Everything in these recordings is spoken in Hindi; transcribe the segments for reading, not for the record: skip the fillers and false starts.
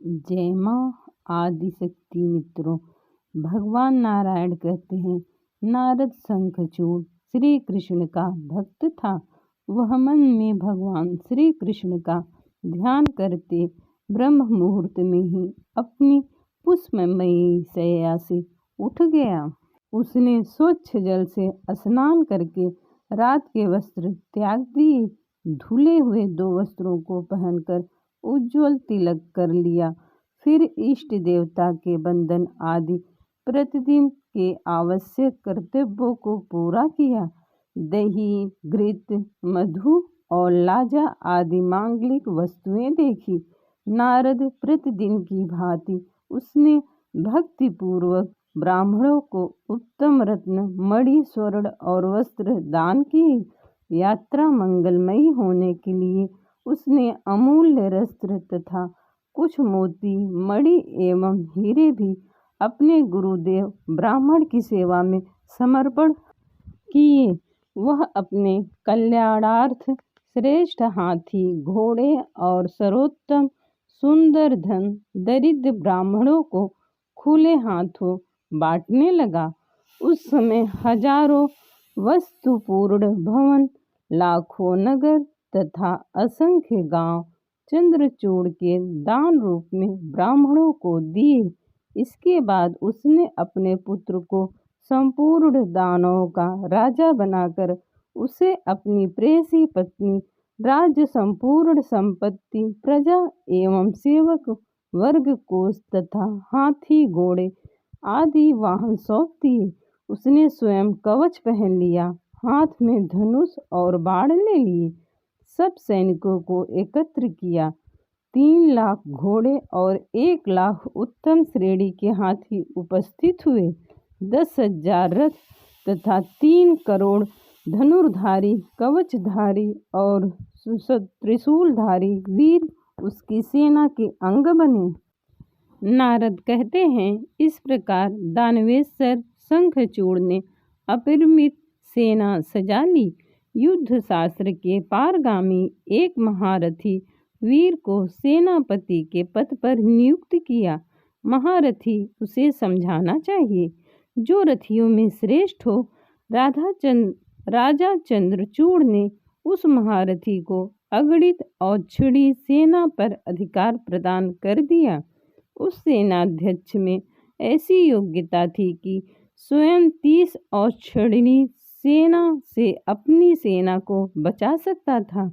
जय माँ आदि शक्ति मित्रों। भगवान नारायण कहते हैं, नारद शंखचूड़ श्री कृष्ण का भक्त था। वह मन में भगवान श्री कृष्ण का ध्यान करते ब्रह्म मुहूर्त में ही अपनी पुष्पमयी शैया से उठ गया। उसने स्वच्छ जल से स्नान करके रात के वस्त्र त्याग दिए। धुले हुए 2 वस्त्रों को पहनकर उज्ज्वल तिलक कर लिया। फिर इष्ट देवता के बंधन आदि प्रतिदिन के आवश्यक कर्तव्यों को पूरा किया। दही, घृत, मधु और लाजा आदि मांगलिक वस्तुएं देखी। नारद प्रतिदिन की भांति उसने भक्तिपूर्वक ब्राह्मणों को उत्तम रत्न, मणि, स्वर्ण और वस्त्र दान किए। यात्रा मंगलमयी होने के लिए उसने अमूल्य वस्त्र तथा कुछ मोती, मणि एवं हीरे भी अपने गुरुदेव ब्राह्मण की सेवा में समर्पण किए। वह अपने कल्याणार्थ श्रेष्ठ हाथी, घोड़े और सर्वोत्तम सुंदर धन दरिद्र ब्राह्मणों को खुले हाथों बांटने लगा। उस समय हजारों वस्तुपूर्ण भवन, लाखों नगर तथा असंख्य गांव चंद्रचूड़ के दान रूप में ब्राह्मणों को दिए। इसके बाद उसने अपने पुत्र को संपूर्ण दानवों का राजा बनाकर उसे अपनी प्रेयसी पत्नी, राज्य, संपूर्ण संपत्ति, प्रजा एवं सेवक वर्ग को तथा हाथी, घोड़े आदि वाहन सौंप दिए। उसने स्वयं कवच पहन लिया, हाथ में धनुष और बाण ले लिए। सब सैनिकों को एकत्र किया। 3 लाख घोड़े और 1 लाख उत्तम श्रेणी के हाथी उपस्थित हुए। 10,000 रथ तथा 3 करोड़ धनुर्धारी, कवचधारी और त्रिशूलधारी वीर उसकी सेना के अंग बने। नारद कहते हैं, इस प्रकार दानवेश्वर शंखचूड़ ने अपरिमित सेना सजा ली। युद्ध शास्त्र के पारगामी एक महारथी वीर को सेनापति के पद पर नियुक्त किया। महारथी उसे समझाना चाहिए जो रथियों में श्रेष्ठ हो। राजा चंद्रचूड़ ने उस महारथी को अगणित औक्षणी सेना पर अधिकार प्रदान कर दिया। उस सेनाध्यक्ष में ऐसी योग्यता थी कि स्वयं 30 औक्षणी सेना से अपनी सेना को बचा सकता था।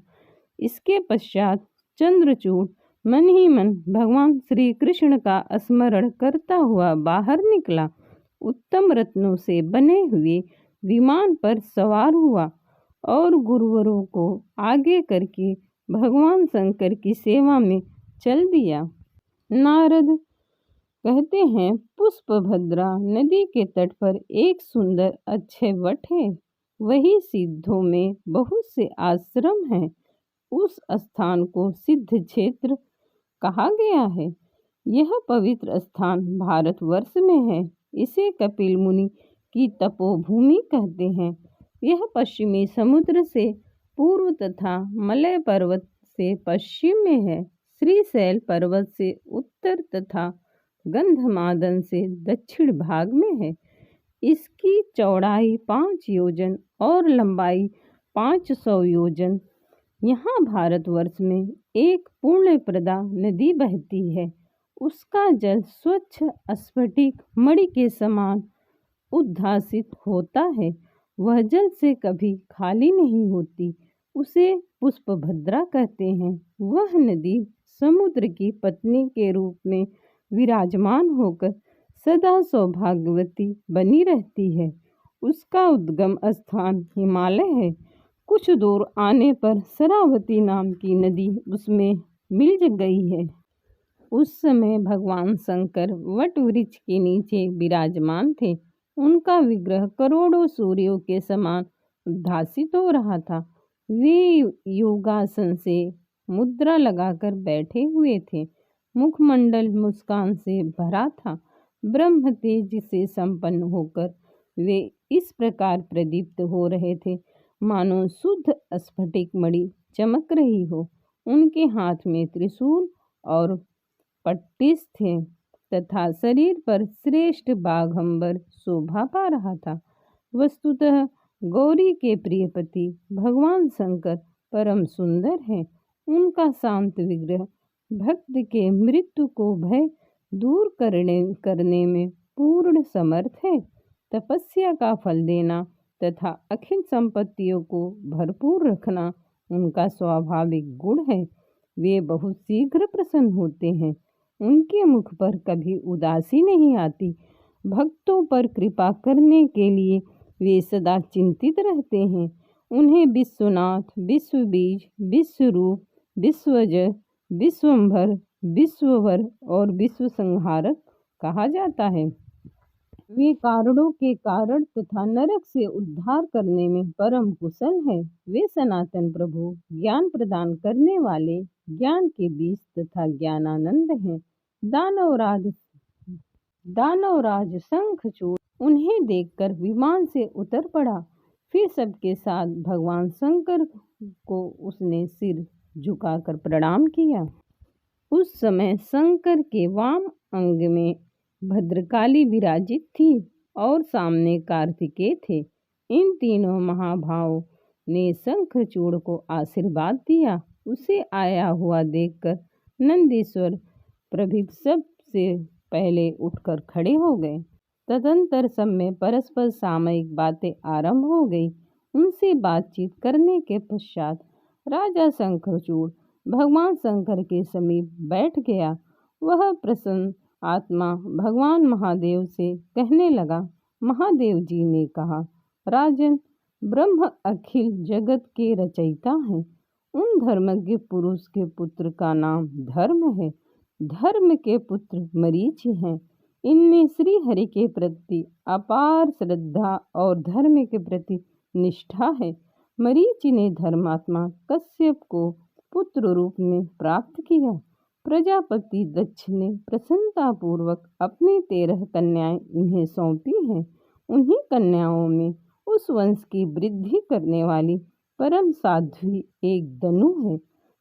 इसके पश्चात चंद्रचूड़ मन ही मन भगवान श्री कृष्ण का स्मरण करता हुआ बाहर निकला। उत्तम रत्नों से बने हुए विमान पर सवार हुआ और गुरुवरों को आगे करके भगवान शंकर की सेवा में चल दिया। नारद कहते हैं, पुष्पभद्रा नदी के तट पर एक सुंदर अक्षय वट है। वही सिद्धों में बहुत से आश्रम हैं। उस स्थान को सिद्ध क्षेत्र कहा गया है। यह पवित्र स्थान भारतवर्ष में है। इसे कपिल मुनि की तपोभूमि कहते हैं। यह पश्चिमी समुद्र से पूर्व तथा मलय पर्वत से पश्चिम में है। श्रीशैल पर्वत से उत्तर तथा गंधमादन से दक्षिण भाग में है। इसकी चौड़ाई 5 योजन और लंबाई 500 योजन। यहाँ भारतवर्ष में एक पुण्यप्रदा नदी बहती है। उसका जल स्वच्छ स्फटिक मणि के समान उद्भासित होता है। वह जल से कभी खाली नहीं होती। उसे पुष्पभद्रा कहते हैं। वह नदी समुद्र की पत्नी के रूप में विराजमान होकर सदा सौभाग्यवती बनी रहती है। उसका उद्गम स्थान हिमालय है। कुछ दूर आने पर शरावती नाम की नदी उसमें मिल गई है। उस समय भगवान शंकर वट वृक्ष के नीचे विराजमान थे। उनका विग्रह करोड़ों सूर्यों के समान उद्भासित हो रहा था। वे योगासन से मुद्रा लगाकर बैठे हुए थे। मुखमंडल मुस्कान से भरा था। ब्रह्म तेज से संपन्न होकर वे इस प्रकार प्रदीप्त हो रहे थे मानो शुद्ध स्फटिक मणि चमक रही हो। उनके हाथ में त्रिशूल और पट्टिस थे तथा शरीर पर श्रेष्ठ बाघंबर शोभा पा रहा था। वस्तुतः गौरी के प्रिय पति भगवान शंकर परम सुंदर हैं। उनका शांत विग्रह भक्त के मृत्यु को भय दूर करने में पूर्ण समर्थ है। तपस्या का फल देना तथा अखिल संपत्तियों को भरपूर रखना उनका स्वाभाविक गुण है। वे बहुत शीघ्र प्रसन्न होते हैं। उनके मुख पर कभी उदासी नहीं आती। भक्तों पर कृपा करने के लिए वे सदा चिंतित रहते हैं। उन्हें विश्वनाथ, विश्वबीज, विश्वरूप, विश्वजय, विश्वंभर, विश्ववर और विश्व संहारक कहा जाता है। वे कारणों के कारण तथा नरक से उद्धार करने में परम कुशल है। वे सनातन प्रभु, ज्ञान प्रदान करने वाले, ज्ञान के बीज तथा ज्ञानानंद हैं। दानवराज शंखचूड़ उन्हें देखकर विमान से उतर पड़ा। फिर सबके साथ भगवान शंकर को उसने सिर झुकाकर प्रणाम किया। उस समय शंकर के वाम अंग में भद्रकाली विराजित थी और सामने कार्तिकेय थे। इन तीनों महाभावों ने शंखचूड़ को आशीर्वाद दिया। उसे आया हुआ देखकर नंदीश्वर प्रभृति सबसे पहले उठकर खड़े हो गए। तदंतर सब में परस्पर सामयिक बातें आरंभ हो गई। उनसे बातचीत करने के पश्चात राजा शंखचूड़ भगवान शंकर के समीप बैठ गया। वह प्रसन्न आत्मा भगवान महादेव से कहने लगा। महादेव जी ने कहा, राजन, ब्रह्म अखिल जगत के रचयिता हैं। उन धर्मज्ञ पुरुष के पुत्र का नाम धर्म है। धर्म के पुत्र मरीचि हैं। इनमें श्री हरि के प्रति अपार श्रद्धा और धर्म के प्रति निष्ठा है। मरीचि ने धर्मात्मा कश्यप को पुत्र रूप में प्राप्त किया। प्रजापति दक्ष ने प्रसन्नता पूर्वक अपनी 13 कन्याएं इन्हें सौंपी हैं। उन्हीं कन्याओं में उस वंश की वृद्धि करने वाली परम साध्वी एक दनु है।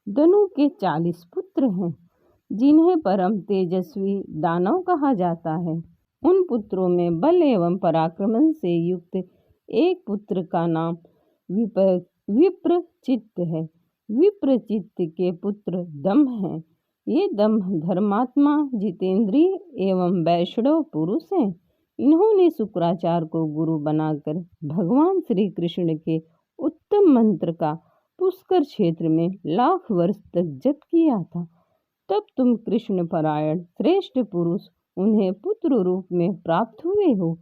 दनु के 40 पुत्र हैं, जिन्हें परम तेजस्वी दानव कहा जाता है। उन पुत्रों में बल एवं पराक्रम से युक्त एक पुत्र का नाम विप्रचित्त है। विप्रचित्त के पुत्र दम्भ हैं। ये दम्भ धर्मात्मा, जितेंद्रिय एवं वैष्णव पुरुष हैं। इन्होंने शुक्राचार्य को गुरु बनाकर भगवान श्री कृष्ण के उत्तम मंत्र का पुष्कर क्षेत्र में लाख वर्ष तक जप किया था। तब तुम कृष्ण परायण श्रेष्ठ पुरुष उन्हें पुत्र रूप में प्राप्त हुए हो।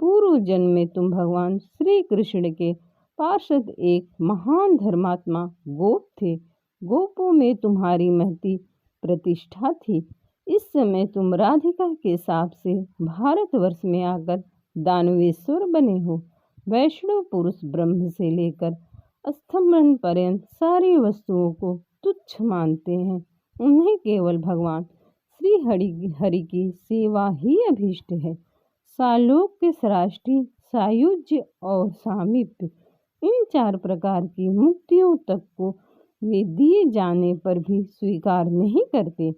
पूर्व जन्म में तुम भगवान श्री कृष्ण के पार्षद एक महान धर्मात्मा गोप थे। गोपों में तुम्हारी महती प्रतिष्ठा थी। इस समय तुम राधिका के साप से भारतवर्ष में आकर दानवेश्वर बने हो। वैष्णव पुरुष ब्रह्म से लेकर स्तंभन पर्यंत सारी वस्तुओं को तुच्छ मानते हैं। उन्हें केवल भगवान श्री हरि की सेवा ही अभीष्ट है। सालोक्य, सृष्टि, सायुज्य और सामीप्य, इन 4 प्रकार की मुक्तियों तक को वे दिए जाने पर भी स्वीकार नहीं करते।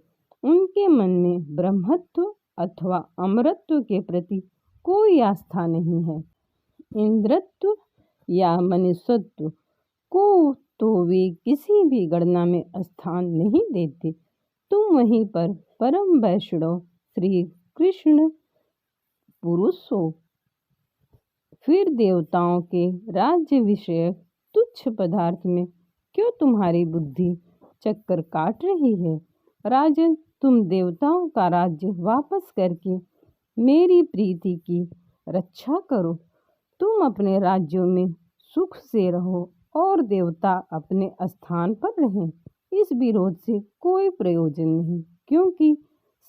उनके मन में ब्रह्मत्व अथवा अमरत्व के प्रति कोई आस्था नहीं है। इंद्रत्व या मनुष्यत्व को तो वे किसी भी गणना में स्थान नहीं देते। तुम वहीं पर परम वैष्णव श्री कृष्ण पुरुष हो। फिर देवताओं के राज्य विषय तुच्छ पदार्थ में क्यों तुम्हारी बुद्धि चक्कर काट रही है? राजन, तुम देवताओं का राज्य वापस करके मेरी प्रीति की रक्षा करो। तुम अपने राज्यों में सुख से रहो और देवता अपने स्थान पर रहें। इस विरोध से कोई प्रयोजन नहीं, क्योंकि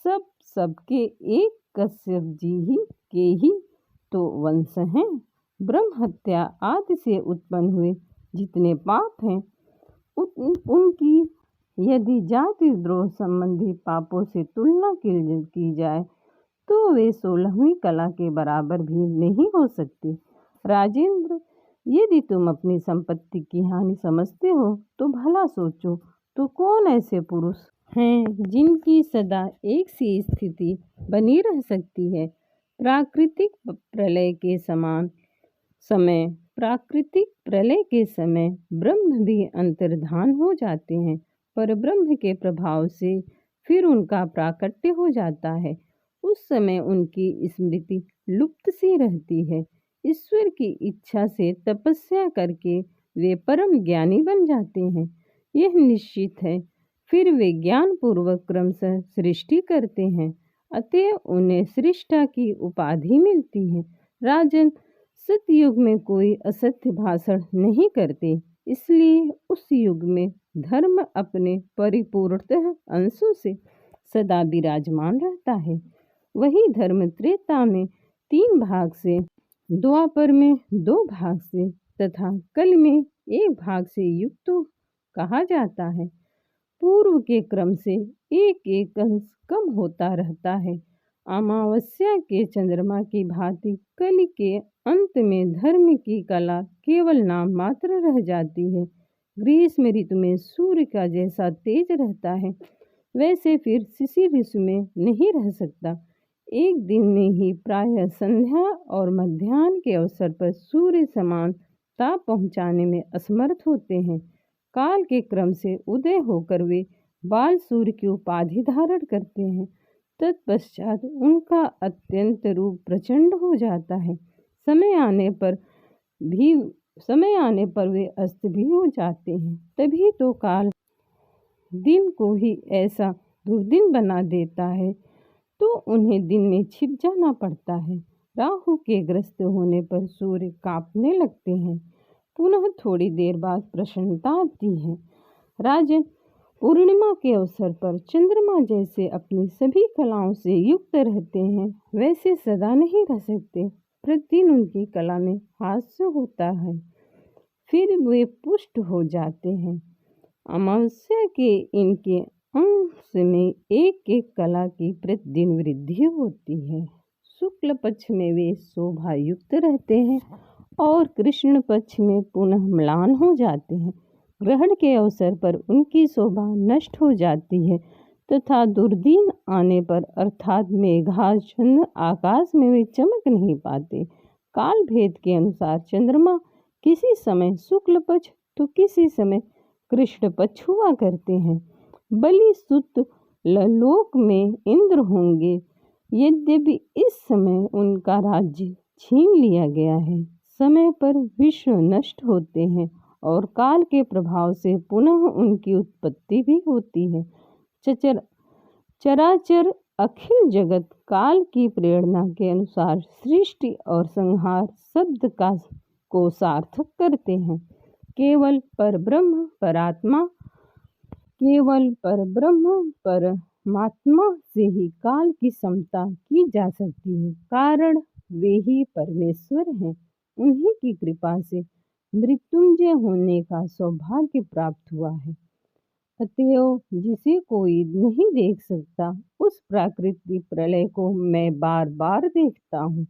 सबके एक कश्यप जी के ही तो वंश हैं। ब्रह्म हत्या आदि से उत्पन्न हुए जितने पाप हैं, उनकी यदि जाति द्रोह संबंधी पापों से तुलना की जाए तो वे 16वीं कला के बराबर भी नहीं हो सकते। राजेंद्र, यदि तुम अपनी संपत्ति की हानि समझते हो तो भला सोचो, तो कौन ऐसे पुरुष हैं जिनकी सदा एक सी स्थिति बनी रह सकती है। प्राकृतिक प्रलय के समय ब्रह्म भी अंतर्धान हो जाते हैं, पर ब्रह्म के प्रभाव से फिर उनका प्राकट्य हो जाता है। उस समय उनकी स्मृति लुप्त सी रहती है। ईश्वर की इच्छा से तपस्या करके वे परम ज्ञानी बन जाते हैं, यह निश्चित है। फिर वे ज्ञान पूर्वक क्रमशः सृष्टि करते हैं, अतएव उन्हें सृष्टा की उपाधि मिलती है। राजन, सतयुग में कोई असत्य भाषण नहीं करते, इसलिए उस युग में धर्म अपने परिपूर्णतः अंशों से सदा विराजमान रहता है। वही धर्म त्रेता में 3 भाग से, द्वापर में 2 भाग से तथा कल में 1 भाग से युक्त कहा जाता है। पूर्व के क्रम से एक एक अंश कम होता रहता है। अमावस्या के चंद्रमा की भांति कल के अंत में धर्म की कला केवल नाम मात्र रह जाती है। ग्रीष्म ऋतु में सूर्य का जैसा तेज रहता है, वैसे फिर शिशिर ऋतु में नहीं रह सकता। एक दिन में ही प्रायः संध्या और मध्याह्न के अवसर पर सूर्य समान ताप पहुँचाने में असमर्थ होते हैं। काल के क्रम से उदय होकर वे बाल सूर्य की उपाधि धारण करते हैं। तत्पश्चात उनका अत्यंत रूप प्रचंड हो जाता है। समय आने पर वे अस्त भी हो जाते हैं। तभी तो काल दिन को ही ऐसा दुर्दिन बना देता है, तो उन्हें दिन में छिप जाना पड़ता है। राहु के ग्रस्त होने पर सूर्य कांपने लगते हैं, पुनः थोड़ी देर बाद प्रसन्नता आती है। राजन, पूर्णिमा के अवसर पर चंद्रमा जैसे अपनी सभी कलाओं से युक्त रहते हैं, वैसे सदा नहीं रह सकते। प्रतिदिन उनकी कला में हास्य होता है, फिर वे पुष्ट हो जाते हैं। अमावस्या के इनके अंश में एक एक कला की प्रतिदिन वृद्धि होती है। शुक्ल पक्ष में वे शोभा युक्त रहते हैं और कृष्ण पक्ष में पुनः म्लान हो जाते हैं। ग्रहण के अवसर पर उनकी शोभा नष्ट हो जाती है तथा दुर्दिन आने पर अर्थात मेघाच्छन्न आकाश में वे चमक नहीं पाते। काल भेद के अनुसार चंद्रमा किसी समय शुक्ल पक्ष तो किसी समय कृष्ण पक्ष हुआ करते हैं। बलि सुत लोक में इंद्र होंगे, यद्यपि इस समय उनका राज्य छीन लिया गया है। समय पर विश्व नष्ट होते हैं और काल के प्रभाव से पुनः उनकी उत्पत्ति भी होती है। चराचर अखिल जगत काल की प्रेरणा के अनुसार सृष्टि और संहार शब्द को सार्थक करते हैं। केवल परब्रह्म परमात्मा से ही काल की समता की जा सकती है, कारण वे ही परमेश्वर हैं। उन्हीं की कृपा से मृत्युंजय होने का सौभाग्य प्राप्त हुआ है। अतएव जिसे कोई नहीं देख सकता, उस प्राकृतिक प्रलय को मैं बार बार देखता हूँ।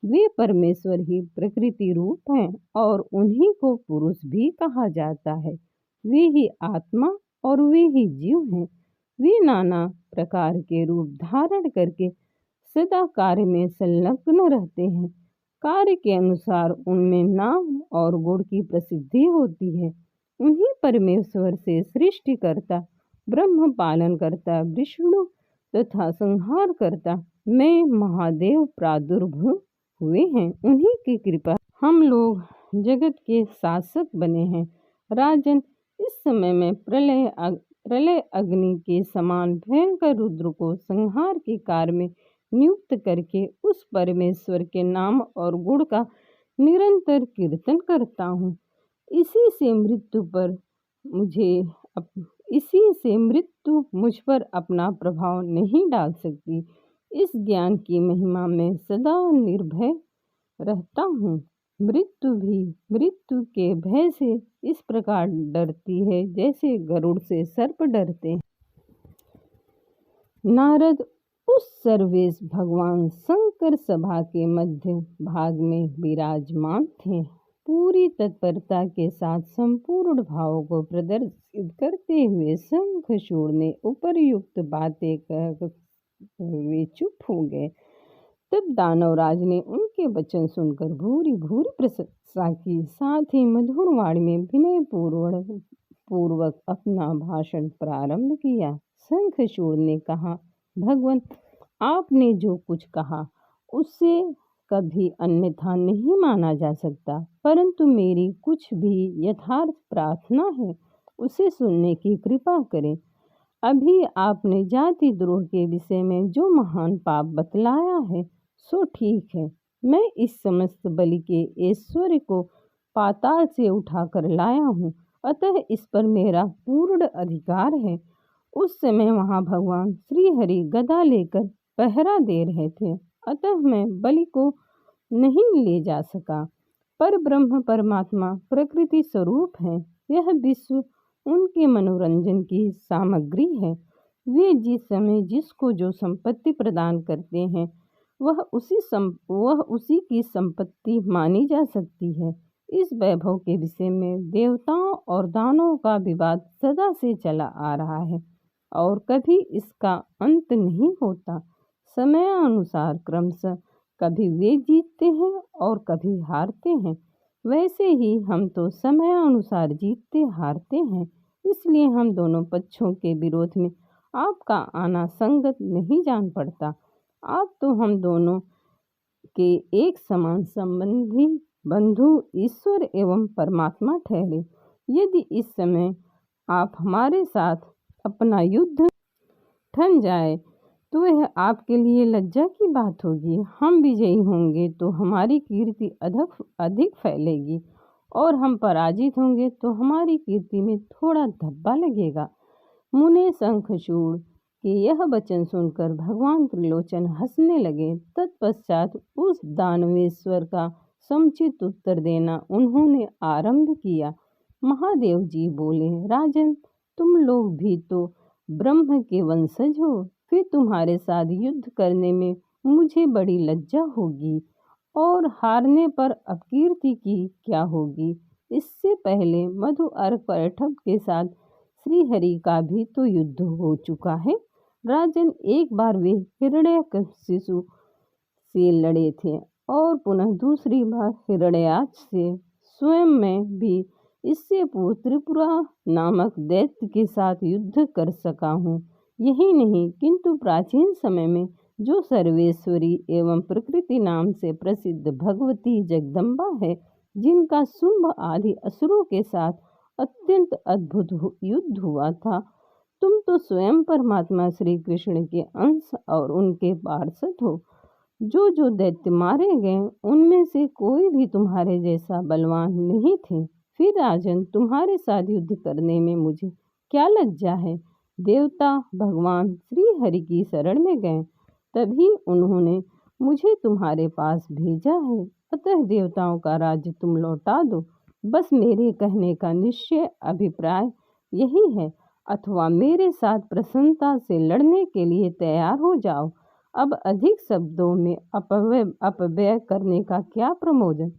वे परमेश्वर ही प्रकृति रूप हैं और उन्हीं को पुरुष भी कहा जाता है। वे ही आत्मा और वे ही जीव हैं। वे नाना प्रकार के रूप धारण करके सदा कार्य में संलग्न रहते हैं। कार्य के अनुसार उनमें नाम और गुण की प्रसिद्धि होती है। उन्हीं परमेश्वर से सृष्टिकर्ता ब्रह्म, पालन करता विष्णु तथा संहार करता मैं महादेव प्रादुर्भूत हुए हैं। उन्हीं की कृपा हम लोग जगत के शासक बने हैं। राजन, इस समय में प्रलय अग्नि के समान भयंकर रुद्र को संहार के कार्य में नियुक्त करके उस परमेश्वर के नाम और गुण का निरंतर कीर्तन करता हूँ। इसी से मृत्यु मुझ पर अपना प्रभाव नहीं डाल सकती। इस ज्ञान की महिमा में सदा निर्भय रहता हूँ। मृत्यु भी मृत्यु के भय से इस प्रकार डरती है जैसे गरुड़ से सर्प डरते हैं। नारद उस सर्वेश भगवान शंकर सभा के मध्य भाग में विराजमान थे पूरी तत्परता के साथ संपूर्ण भावों को प्रदर्शित करते हुए शंखचूड़ ने उपर्युक्त बातें कह वे चुप हो गए। तब दानवराज ने उनके वचन सुनकर भूरी भूरी प्रशंसा की, साथ ही मधुर वाणी में विनय पूर्वक अपना भाषण प्रारंभ किया। शंखचूड़ ने कहा, भगवान, आपने जो कुछ कहा उससे कभी अन्यथा नहीं माना जा सकता, परंतु मेरी कुछ भी यथार्थ प्रार्थना है, उसे सुनने की कृपा करें। अभी आपने जाति द्रोह के विषय में जो महान पाप बतलाया है सो ठीक है। मैं इस समस्त बलि के ऐश्वर्य को पाताल से उठाकर लाया हूँ, अतः इस पर मेरा पूर्ण अधिकार है। उस समय वहाँ भगवान श्री हरि गदा लेकर पहरा दे रहे थे, अतः मैं बलि को नहीं ले जा सका। पर ब्रह्म परमात्मा प्रकृति स्वरूप है, यह विश्व उनके मनोरंजन की सामग्री है। वे जिस समय जिसको जो संपत्ति प्रदान करते हैं वह उसी की संपत्ति मानी जा सकती है। इस वैभव के विषय में देवताओं और दानवों का विवाद सदा से चला आ रहा है और कभी इसका अंत नहीं होता। समयानुसार क्रमशः कभी वे जीतते हैं और कभी हारते हैं। वैसे ही हम तो समयानुसार जीतते हारते हैं, इसलिए हम दोनों पक्षों के विरोध में आपका आना संगत नहीं जान पड़ता। आप तो हम दोनों के एक समान संबंधी बंधु ईश्वर एवं परमात्मा ठहरे। यदि इस समय आप हमारे साथ अपना युद्ध ठन जाए तो यह आपके लिए लज्जा की बात होगी। हम विजयी होंगे तो हमारी कीर्ति अधिक फैलेगी और हम पराजित होंगे तो हमारी कीर्ति में थोड़ा धब्बा लगेगा। मुने शंखचूड़ के यह वचन सुनकर भगवान त्रिलोचन हंसने लगे। तत्पश्चात उस दानवेश्वर का समुचित उत्तर देना उन्होंने आरंभ किया। महादेव जी बोले, राजन, तुम लोग भी तो ब्रह्म के वंशज हो, फिर तुम्हारे साथ युद्ध करने में मुझे बड़ी लज्जा होगी और हारने पर अपकीर्ति की क्या होगी। इससे पहले मधु अर्कपटभ के साथ श्रीहरि का भी तो युद्ध हो चुका है। राजन, एक बार वे हिरण्यकशिपु से लड़े थे और पुनः दूसरी बार हिरण्याक्ष से। स्वयं मैं भी इससे पूर्व त्रिपुरा नामक दैत्य के साथ युद्ध कर सका हूँ। यही नहीं, किंतु प्राचीन समय में जो सर्वेश्वरी एवं प्रकृति नाम से प्रसिद्ध भगवती जगदम्बा है, जिनका शुंभ आदि असुरों के साथ अत्यंत अद्भुत युद्ध हुआ था, तुम तो स्वयं परमात्मा श्री कृष्ण के अंश और उनके पार्षद हो। जो दैत्य मारे गए उनमें से कोई भी तुम्हारे जैसा बलवान नहीं थे। फिर राजन, तुम्हारे साथ युद्ध करने में मुझे क्या लज्जा है। देवता भगवान श्री हरि की शरण में गए, तभी उन्होंने मुझे तुम्हारे पास भेजा है, अतः देवताओं का राज्य तुम लौटा दो। बस मेरे कहने का निश्चय अभिप्राय यही है, अथवा मेरे साथ प्रसन्नता से लड़ने के लिए तैयार हो जाओ। अब अधिक शब्दों में अपव्यय करने का क्या प्रयोजन।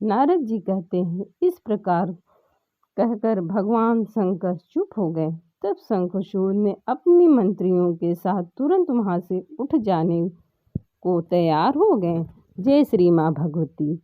नारद जी कहते हैं, इस प्रकार कहकर भगवान शंकर चुप हो गए। तब शंखचूड़ ने अपनी मंत्रियों के साथ तुरंत वहां से उठ जाने को तैयार हो गए। जय श्री माँ भगवती।